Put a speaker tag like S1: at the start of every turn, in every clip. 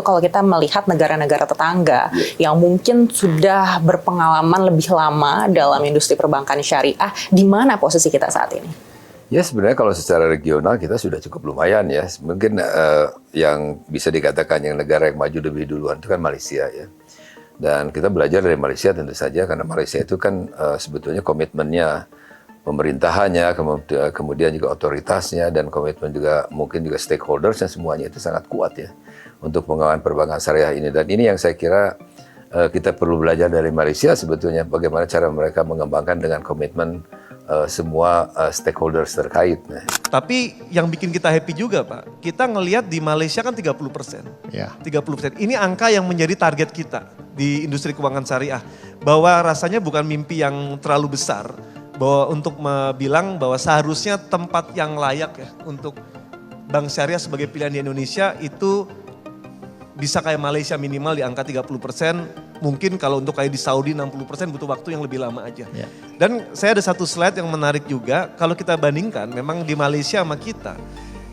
S1: Kalau kita melihat negara-negara tetangga yang mungkin sudah berpengalaman lebih lama dalam industri perbankan syariah, di mana posisi kita saat ini?
S2: Ya sebenarnya kalau secara regional kita sudah cukup lumayan ya. Mungkin yang bisa dikatakan yang negara yang maju lebih duluan itu kan Malaysia ya. Dan kita belajar dari Malaysia tentu saja karena Malaysia itu kan sebetulnya komitmennya, pemerintahannya, kemudian juga otoritasnya dan komitmen juga mungkin juga stakeholders dan semuanya itu sangat kuat ya untuk pengembangan perbankan syariah ini. Dan ini yang saya kira kita perlu belajar dari Malaysia sebetulnya bagaimana cara mereka mengembangkan dengan komitmen semua stakeholders terkait.
S3: Tapi yang bikin kita happy juga Pak, kita ngelihat di Malaysia kan 30%.
S4: Ya.
S3: 30%. Ini angka yang menjadi target kita di industri keuangan syariah. Bahwa rasanya bukan mimpi yang terlalu besar, bahwa untuk bilang bahwa seharusnya tempat yang layak ya untuk bank syariah sebagai pilihan di Indonesia itu bisa kayak Malaysia minimal di angka 30%, mungkin kalau untuk kayak di Saudi 60% butuh waktu yang lebih lama aja.
S4: Ya.
S3: Dan saya ada satu slide yang menarik juga, kalau kita bandingkan memang di Malaysia sama kita.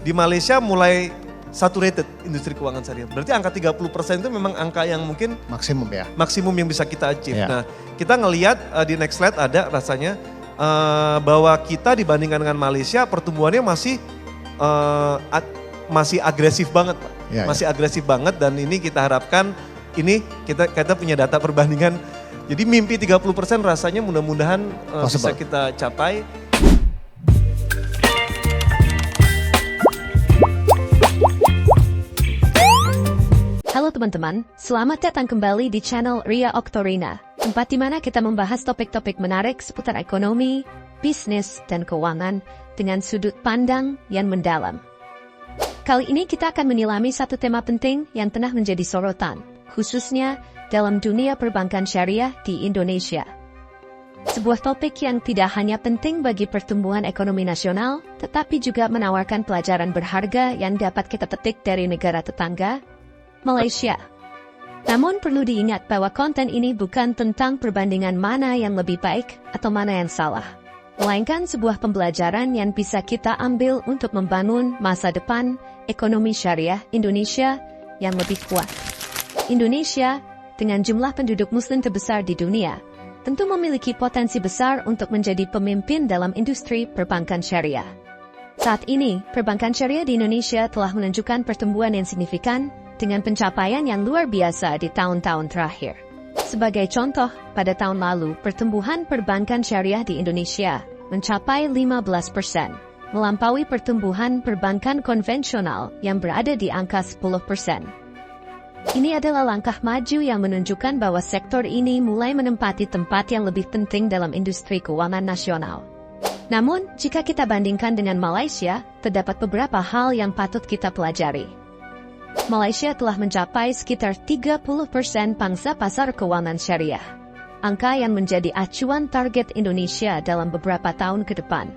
S3: Di Malaysia mulai saturated industri keuangan syariah. Berarti angka 30% itu memang angka yang mungkin
S4: Maksimum ya.
S3: maksimum yang bisa kita achieve.
S4: Ya.
S3: Nah kita ngelihat di next slide ada rasanya bahwa kita dibandingkan dengan Malaysia pertumbuhannya masih agresif banget Pak.
S4: Ya,
S3: masih agresif banget dan ini kita harapkan ini kita punya data perbandingan. Jadi mimpi 30% rasanya mudah-mudahan bisa kita capai.
S5: Halo teman-teman, selamat datang kembali di channel Ria Oktorina, tempat di mana kita membahas topik-topik menarik seputar ekonomi, bisnis, dan keuangan dengan sudut pandang yang mendalam. Kali ini kita akan menyelami satu tema penting yang tengah menjadi sorotan, khususnya dalam dunia perbankan syariah di Indonesia. Sebuah topik yang tidak hanya penting bagi pertumbuhan ekonomi nasional, tetapi juga menawarkan pelajaran berharga yang dapat kita petik dari negara tetangga, Malaysia. Namun perlu diingat bahwa konten ini bukan tentang perbandingan mana yang lebih baik atau mana yang salah, melainkan sebuah pembelajaran yang bisa kita ambil untuk membangun masa depan ekonomi syariah Indonesia yang lebih kuat. Indonesia, dengan jumlah penduduk muslim terbesar di dunia, tentu memiliki potensi besar untuk menjadi pemimpin dalam industri perbankan syariah. Saat ini, perbankan syariah di Indonesia telah menunjukkan pertumbuhan yang signifikan dengan pencapaian yang luar biasa di tahun-tahun terakhir. Sebagai contoh, pada tahun lalu, pertumbuhan perbankan syariah di Indonesia mencapai 15%, melampaui pertumbuhan perbankan konvensional yang berada di angka 10%. Ini adalah langkah maju yang menunjukkan bahwa sektor ini mulai menempati tempat yang lebih penting dalam industri keuangan nasional. Namun, jika kita bandingkan dengan Malaysia, terdapat beberapa hal yang patut kita pelajari. Malaysia telah mencapai sekitar 30% pangsa pasar keuangan syariah. Angka yang menjadi acuan target Indonesia dalam beberapa tahun ke depan.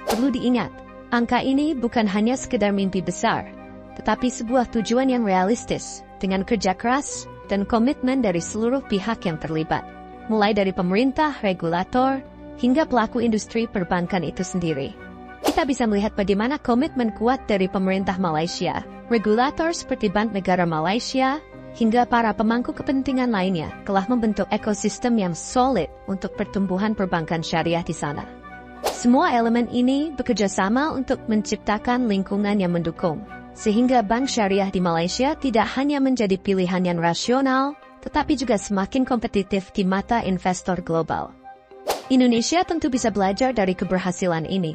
S5: Perlu diingat, angka ini bukan hanya sekedar mimpi besar, tetapi sebuah tujuan yang realistis, dengan kerja keras dan komitmen dari seluruh pihak yang terlibat. Mulai dari pemerintah, regulator, hingga pelaku industri perbankan itu sendiri. Kita bisa melihat bagaimana komitmen kuat dari pemerintah Malaysia, regulator seperti Bank Negara Malaysia, hingga para pemangku kepentingan lainnya telah membentuk ekosistem yang solid untuk pertumbuhan perbankan syariah di sana. Semua elemen ini bekerja sama untuk menciptakan lingkungan yang mendukung, sehingga bank syariah di Malaysia tidak hanya menjadi pilihan yang rasional, tetapi juga semakin kompetitif di mata investor global. Indonesia tentu bisa belajar dari keberhasilan ini.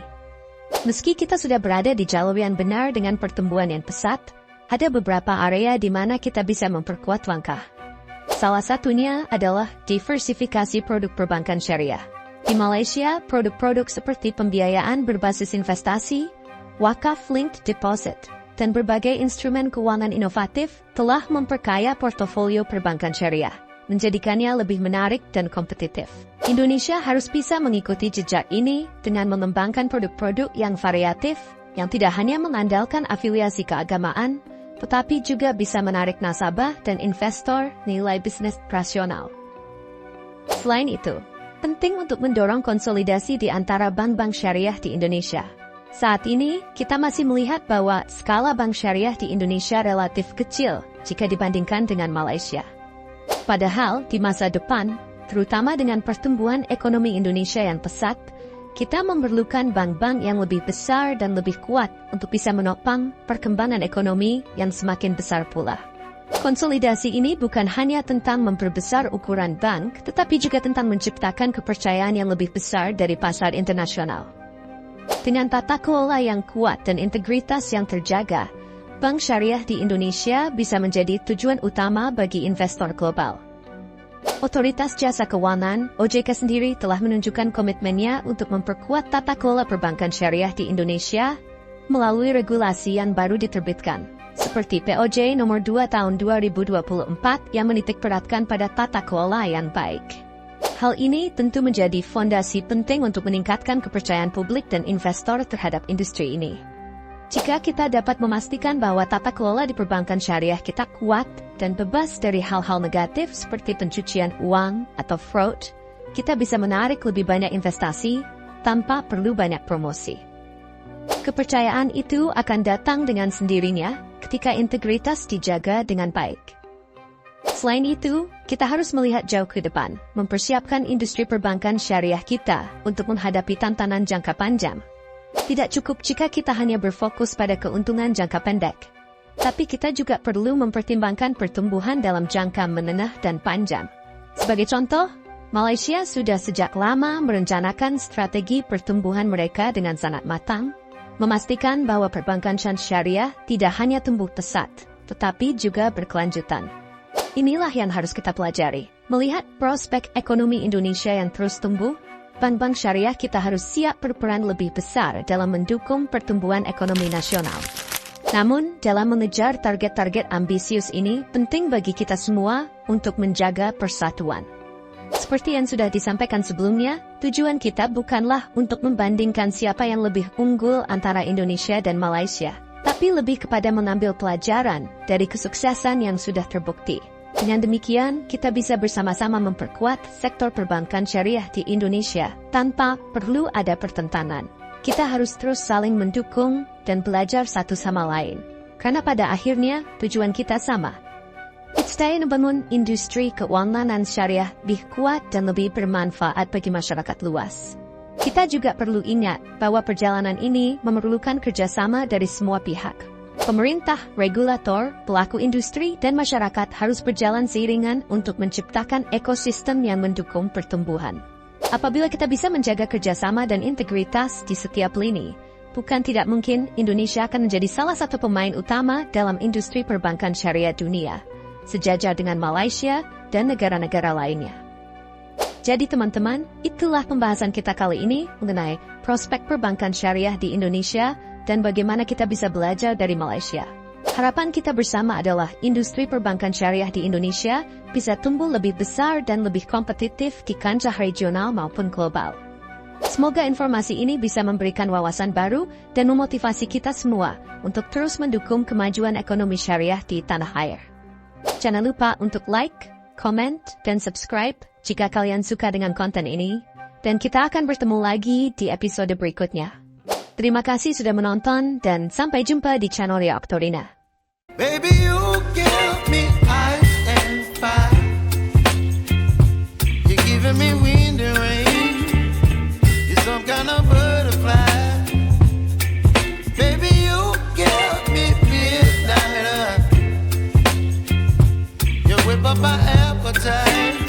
S5: Meski kita sudah berada di jalur yang benar dengan pertumbuhan yang pesat, ada beberapa area di mana kita bisa memperkuat langkah. Salah satunya adalah diversifikasi produk perbankan syariah. Di Malaysia, produk-produk seperti pembiayaan berbasis investasi, wakaf linked deposit, dan berbagai instrumen keuangan inovatif telah memperkaya portofolio perbankan syariah, menjadikannya lebih menarik dan kompetitif. Indonesia harus bisa mengikuti jejak ini dengan mengembangkan produk-produk yang variatif, yang tidak hanya mengandalkan afiliasi keagamaan, tetapi juga bisa menarik nasabah dan investor nilai bisnis rasional. Selain itu, penting untuk mendorong konsolidasi di antara bank-bank syariah di Indonesia. Saat ini, kita masih melihat bahwa skala bank syariah di Indonesia relatif kecil jika dibandingkan dengan Malaysia. Padahal, di masa depan, terutama dengan pertumbuhan ekonomi Indonesia yang pesat, kita memerlukan bank-bank yang lebih besar dan lebih kuat untuk bisa menopang perkembangan ekonomi yang semakin besar pula. Konsolidasi ini bukan hanya tentang memperbesar ukuran bank, tetapi juga tentang menciptakan kepercayaan yang lebih besar dari pasar internasional. Dengan tata kelola yang kuat dan integritas yang terjaga, bank syariah di Indonesia bisa menjadi tujuan utama bagi investor global. Otoritas Jasa Keuangan, OJK sendiri telah menunjukkan komitmennya untuk memperkuat tata kelola perbankan syariah di Indonesia melalui regulasi yang baru diterbitkan, seperti POJ nomor 2 tahun 2024 yang menitikberatkan pada tata kelola yang baik. Hal ini tentu menjadi fondasi penting untuk meningkatkan kepercayaan publik dan investor terhadap industri ini. Jika kita dapat memastikan bahwa tata kelola di perbankan syariah kita kuat dan bebas dari hal-hal negatif seperti pencucian uang atau fraud, kita bisa menarik lebih banyak investasi tanpa perlu banyak promosi. Kepercayaan itu akan datang dengan sendirinya ketika integritas dijaga dengan baik. Selain itu, kita harus melihat jauh ke depan, mempersiapkan industri perbankan syariah kita untuk menghadapi tantangan jangka panjang. Tidak cukup jika kita hanya berfokus pada keuntungan jangka pendek, tapi kita juga perlu mempertimbangkan pertumbuhan dalam jangka menengah dan panjang. Sebagai contoh, Malaysia sudah sejak lama merencanakan strategi pertumbuhan mereka dengan sangat matang, memastikan bahwa perbankan syariah tidak hanya tumbuh pesat, tetapi juga berkelanjutan. Inilah yang harus kita pelajari. Melihat prospek ekonomi Indonesia yang terus tumbuh, bank-bank syariah kita harus siap berperan lebih besar dalam mendukung pertumbuhan ekonomi nasional. Namun, dalam mengejar target-target ambisius ini, penting bagi kita semua untuk menjaga persatuan. Seperti yang sudah disampaikan sebelumnya, tujuan kita bukanlah untuk membandingkan siapa yang lebih unggul antara Indonesia dan Malaysia, tapi lebih kepada mengambil pelajaran dari kesuksesan yang sudah terbukti. Dengan demikian, kita bisa bersama-sama memperkuat sektor perbankan syariah di Indonesia tanpa perlu ada pertentangan. Kita harus terus saling mendukung dan belajar satu sama lain. Karena pada akhirnya, tujuan kita sama. It's time membangun industri keuangan syariah lebih kuat dan lebih bermanfaat bagi masyarakat luas. Kita juga perlu ingat bahwa perjalanan ini memerlukan kerjasama dari semua pihak. Pemerintah, regulator, pelaku industri, dan masyarakat harus berjalan seiringan untuk menciptakan ekosistem yang mendukung pertumbuhan. Apabila kita bisa menjaga kerjasama dan integritas di setiap lini, bukan tidak mungkin Indonesia akan menjadi salah satu pemain utama dalam industri perbankan syariah dunia, sejajar dengan Malaysia dan negara-negara lainnya. Jadi teman-teman, itulah pembahasan kita kali ini mengenai prospek perbankan syariah di Indonesia dan bagaimana kita bisa belajar dari Malaysia. Harapan kita bersama adalah industri perbankan syariah di Indonesia bisa tumbuh lebih besar dan lebih kompetitif di kancah regional maupun global. Semoga informasi ini bisa memberikan wawasan baru dan memotivasi kita semua untuk terus mendukung kemajuan ekonomi syariah di tanah air. Jangan lupa untuk like, comment, dan subscribe jika kalian suka dengan konten ini, dan kita akan bertemu lagi di episode berikutnya. Terima kasih sudah menonton dan sampai jumpa di channel Ria Oktorina.
S4: Baby, you give me ice and fire. You're giving me wind and rain. You're some kind of butterfly. Baby, you give me midnight. You whip up my appetite.